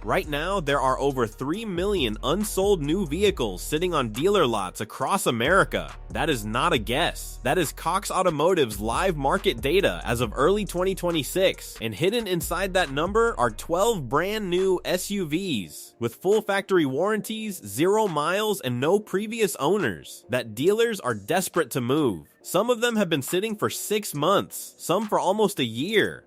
Right now, there are over 3 million unsold new vehicles sitting on dealer lots across America. That is not a guess. That is Cox Automotive's live market data as of early 2026, and hidden inside that number are 12 brand new SUVs with full factory warranties, 0 miles, and no previous owners that dealers are desperate to move. Some of them have been sitting for 6 months, some for almost a year.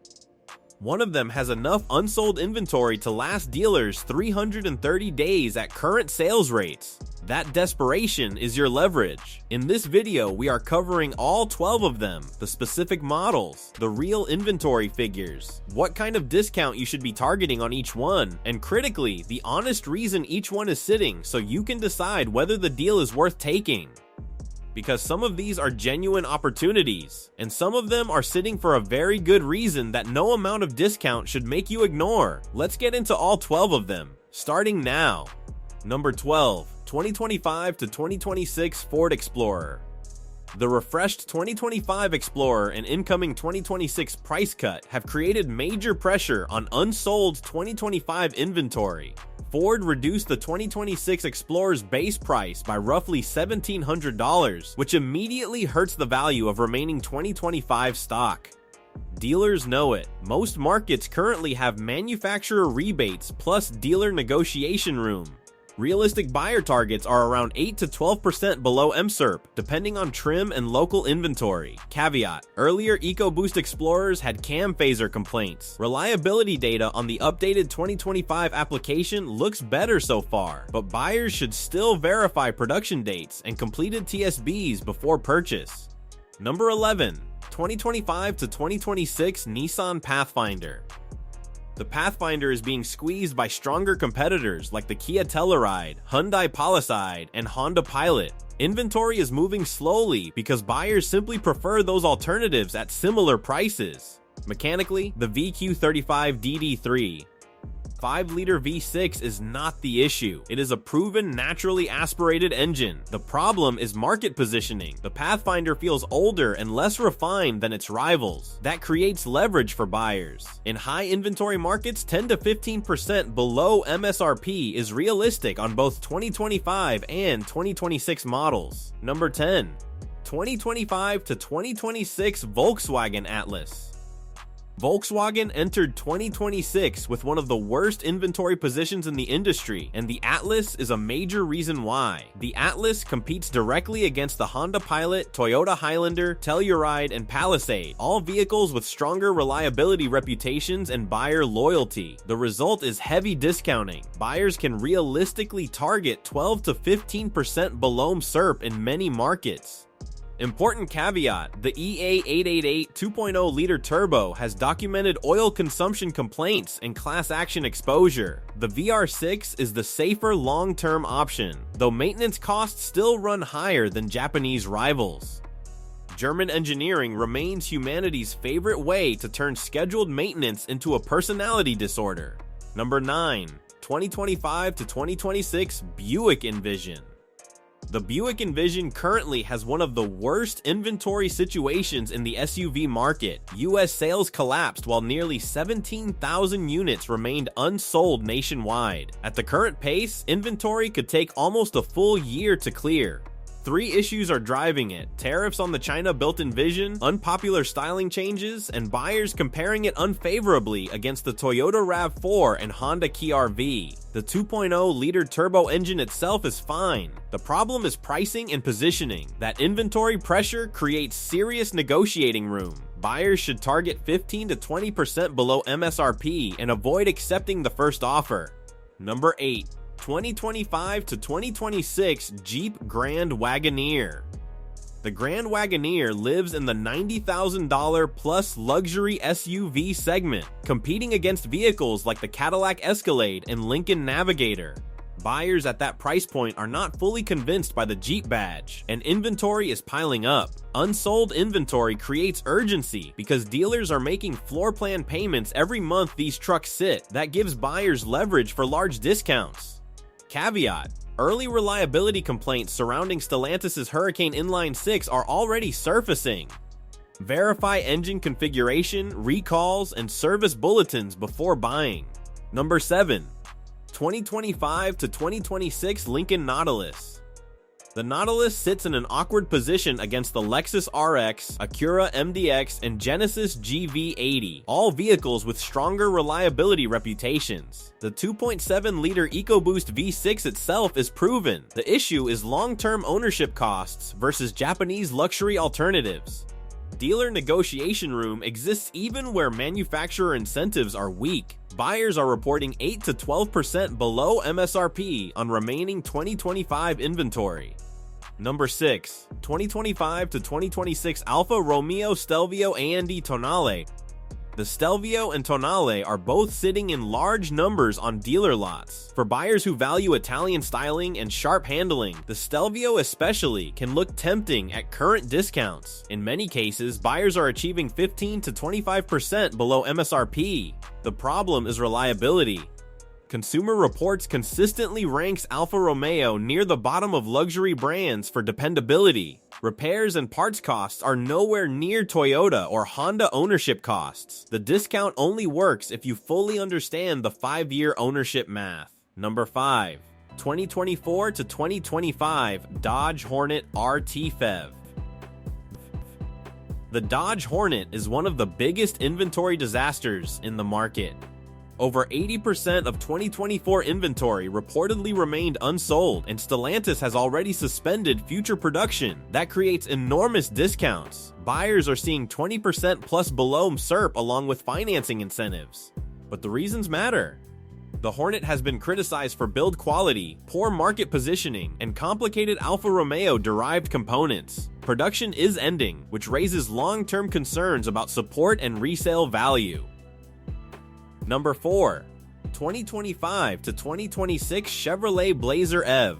One of them has enough unsold inventory to last dealers 330 days at current sales rates. That desperation is your leverage. In this video, we are covering all 12 of them, the specific models, the real inventory figures, what kind of discount you should be targeting on each one, and critically, the honest reason each one is sitting so you can decide whether the deal is worth taking. Because some of these are genuine opportunities, and some of them are sitting for a very good reason that no amount of discount should make you ignore. Let's get into all 12 of them, starting now. Number 12, 2025 to 2026 Ford Explorer. The refreshed 2025 Explorer and incoming 2026 price cut have created major pressure on unsold 2025 inventory. Ford reduced the 2026 Explorer's base price by roughly $1,700, which immediately hurts the value of remaining 2025 stock. Dealers know it. Most markets currently have manufacturer rebates plus dealer negotiation room. Realistic buyer targets are around 8 to 12% below MSRP, depending on trim and local inventory. Caveat: earlier EcoBoost Explorers had cam phaser complaints. Reliability data on the updated 2025 application looks better so far, but buyers should still verify production dates and completed TSBs before purchase. Number 11, 2025 to 2026 Nissan Pathfinder. The Pathfinder is being squeezed by stronger competitors like the Kia Telluride, Hyundai Palisade, and Honda Pilot. Inventory is moving slowly because buyers simply prefer those alternatives at similar prices. Mechanically, the VQ35 DD3 5-liter V6 is not the issue. It is a proven naturally aspirated engine. The problem is market positioning. The Pathfinder feels older and less refined than its rivals. That creates leverage for buyers. In high inventory markets, 10 to 15% below MSRP is realistic on both 2025 and 2026 models. Number 10, 2025 to 2026 Volkswagen Atlas. Volkswagen entered 2026 with one of the worst inventory positions in the industry, and the Atlas is a major reason why. The Atlas competes directly against the Honda Pilot, Toyota Highlander, Telluride, and Palisade, all vehicles with stronger reliability reputations and buyer loyalty. The result is heavy discounting. Buyers can realistically target 12 to 15% below MSRP in many markets. Important caveat: the EA888 2.0-liter turbo has documented oil consumption complaints and class action exposure. The VR6 is the safer long-term option, though maintenance costs still run higher than Japanese rivals. German engineering remains humanity's favorite way to turn scheduled maintenance into a personality disorder. Number 9, 2025 to 2026 Buick Envision. The Buick Envision currently has one of the worst inventory situations in the SUV market. US sales collapsed while nearly 17,000 units remained unsold nationwide. At the current pace, inventory could take almost a full year to clear. 3 issues are driving it: tariffs on the China-built Envision, unpopular styling changes, and buyers comparing it unfavorably against the Toyota RAV4 and Honda Kia-V. The 2.0-liter turbo engine itself is fine. The problem is pricing and positioning. That inventory pressure creates serious negotiating room. Buyers should target 15 to 20% below MSRP and avoid accepting the first offer. Number 8, 2025 to 2026 Jeep Grand Wagoneer. The Grand Wagoneer lives in the $90,000 plus luxury SUV segment, competing against vehicles like the Cadillac Escalade and Lincoln Navigator. Buyers at that price point are not fully convinced by the Jeep badge, and inventory is piling up. Unsold inventory creates urgency because dealers are making floor plan payments every month these trucks sit. That gives buyers leverage for large discounts. Caveat: early reliability complaints surrounding Stellantis' Hurricane Inline 6 are already surfacing. Verify engine configuration, recalls, and service bulletins before buying. Number 7, 2025 to 2026 Lincoln Nautilus. The Nautilus sits in an awkward position against the Lexus RX, Acura MDX, and Genesis GV80, all vehicles with stronger reliability reputations. The 2.7-liter EcoBoost V6 itself is proven. The issue is long-term ownership costs versus Japanese luxury alternatives. Dealer negotiation room exists even where manufacturer incentives are weak. Buyers are reporting 8 to 12% below MSRP on remaining 2025 inventory. Number 6. 2025 to 2026 Alfa Romeo Stelvio and Tonale. The Stelvio and Tonale are both sitting in large numbers on dealer lots. For buyers who value Italian styling and sharp handling, the Stelvio especially can look tempting at current discounts. In many cases, buyers are achieving 15 to 25% below MSRP. The problem is reliability. Consumer Reports consistently ranks Alfa Romeo near the bottom of luxury brands for dependability. Repairs and parts costs are nowhere near Toyota or Honda ownership costs. The discount only works if you fully understand the 5-year ownership math. Number 5. 2024 to 2025 Dodge Hornet R PHEV. The Dodge Hornet is one of the biggest inventory disasters in the market. Over 80% of 2024 inventory reportedly remained unsold, and Stellantis has already suspended future production. That creates enormous discounts. Buyers are seeing 20% plus below MSRP along with financing incentives. But the reasons matter. The Hornet has been criticized for build quality, poor market positioning, and complicated Alfa Romeo-derived components. Production is ending, which raises long-term concerns about support and resale value. Number 4. 2025 to 2026 Chevrolet Blazer EV.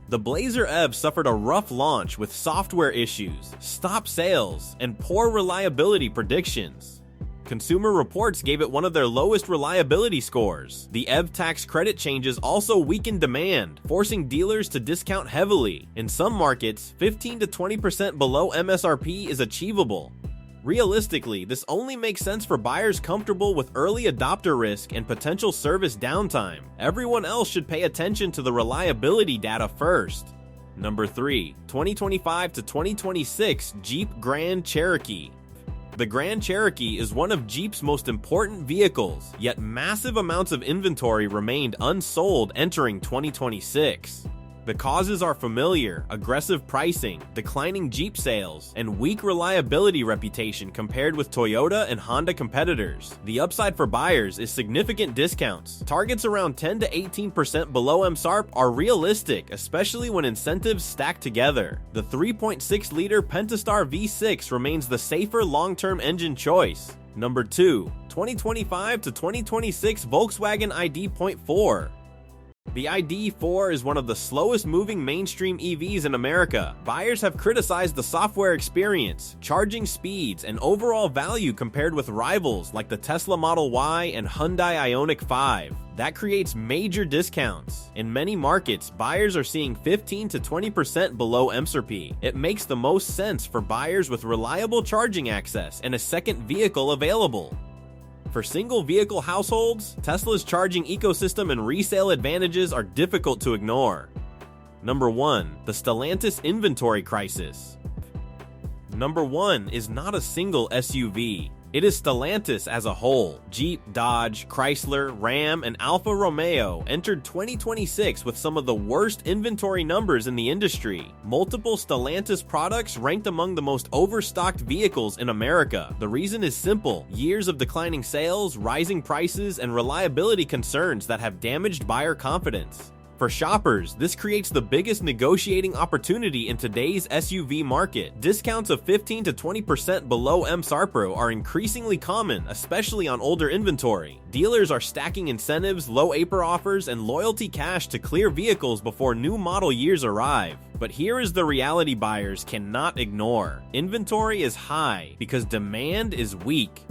The Blazer EV suffered a rough launch with software issues, stop sales, and poor reliability predictions. Consumer Reports gave it one of their lowest reliability scores. The EV tax credit changes also weakened demand, forcing dealers to discount heavily. In some markets, 15 to 20% below MSRP is achievable. Realistically, this only makes sense for buyers comfortable with early adopter risk and potential service downtime. Everyone else should pay attention to the reliability data first. Number 3. 2025 to 2026 Jeep Grand Cherokee. The Grand Cherokee is one of Jeep's most important vehicles, yet massive amounts of inventory remained unsold entering 2026. The causes are familiar: aggressive pricing, declining Jeep sales, and weak reliability reputation compared with Toyota and Honda competitors. The upside for buyers is significant discounts. Targets around 10 to 18% below MSRP are realistic, especially when incentives stack together. The 3.6-liter Pentastar V6 remains the safer long-term engine choice. Number 2. 2025 to 2026 Volkswagen ID.4. The ID.4 is one of the slowest moving mainstream EVs in America. Buyers have criticized the software experience, charging speeds, and overall value compared with rivals like the Tesla Model Y and Hyundai Ioniq 5. That creates major discounts. In many markets, buyers are seeing 15 to 20% below MSRP. It makes the most sense for buyers with reliable charging access and a second vehicle available. For single-vehicle households, Tesla's charging ecosystem and resale advantages are difficult to ignore. Number 1. The Stellantis inventory crisis. Number 1 is not a single SUV. It is Stellantis as a whole. Jeep, Dodge, Chrysler, Ram, and Alfa Romeo entered 2026 with some of the worst inventory numbers in the industry. Multiple Stellantis products ranked among the most overstocked vehicles in America. The reason is simple: years of declining sales, rising prices, and reliability concerns that have damaged buyer confidence. For shoppers, this creates the biggest negotiating opportunity in today's SUV market. Discounts of 15 to 20% below MSRP are increasingly common, especially on older inventory. Dealers are stacking incentives, low APR offers, and loyalty cash to clear vehicles before new model years arrive. But here is the reality buyers cannot ignore. Inventory is high because demand is weak.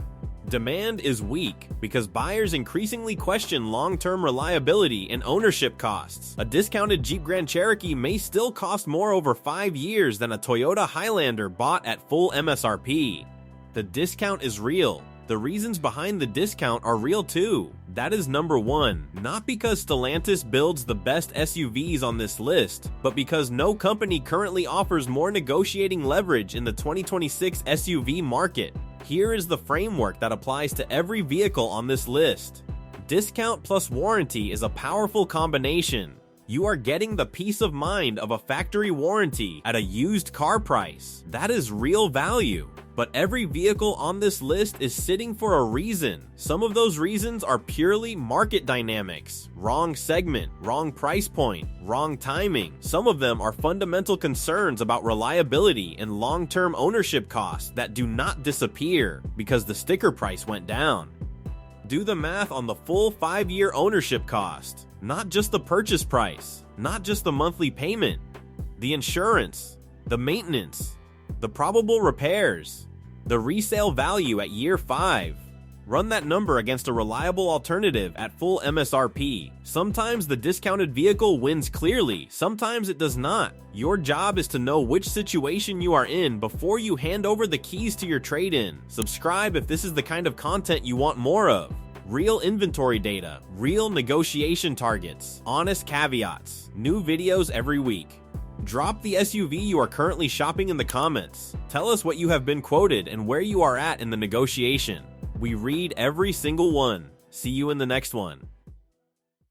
Demand is weak because buyers increasingly question long-term reliability and ownership costs. A discounted Jeep Grand Cherokee may still cost more over 5 years than a Toyota Highlander bought at full MSRP. The discount is real. The reasons behind the discount are real too. That is number 1, not because Stellantis builds the best SUVs on this list, but because no company currently offers more negotiating leverage in the 2026 SUV market. Here is the framework that applies to every vehicle on this list. Discount plus warranty is a powerful combination. You are getting the peace of mind of a factory warranty at a used car price. That is real value. But every vehicle on this list is sitting for a reason. Some of those reasons are purely market dynamics, wrong segment, wrong price point, wrong timing. Some of them are fundamental concerns about reliability and long-term ownership costs that do not disappear because the sticker price went down. Do the math on the full 5-year ownership cost, not just the purchase price, not just the monthly payment, the insurance, the maintenance, the probable repairs, the resale value at year 5. Run that number against a reliable alternative at full MSRP. Sometimes the discounted vehicle wins clearly, sometimes it does not. Your job is to know which situation you are in before you hand over the keys to your trade-in. Subscribe if this is the kind of content you want more of. Real inventory data, real negotiation targets, honest caveats, new videos every week. Drop the SUV you are currently shopping in the comments. Tell us what you have been quoted and where you are at in the negotiation. We read every single one. See you in the next one.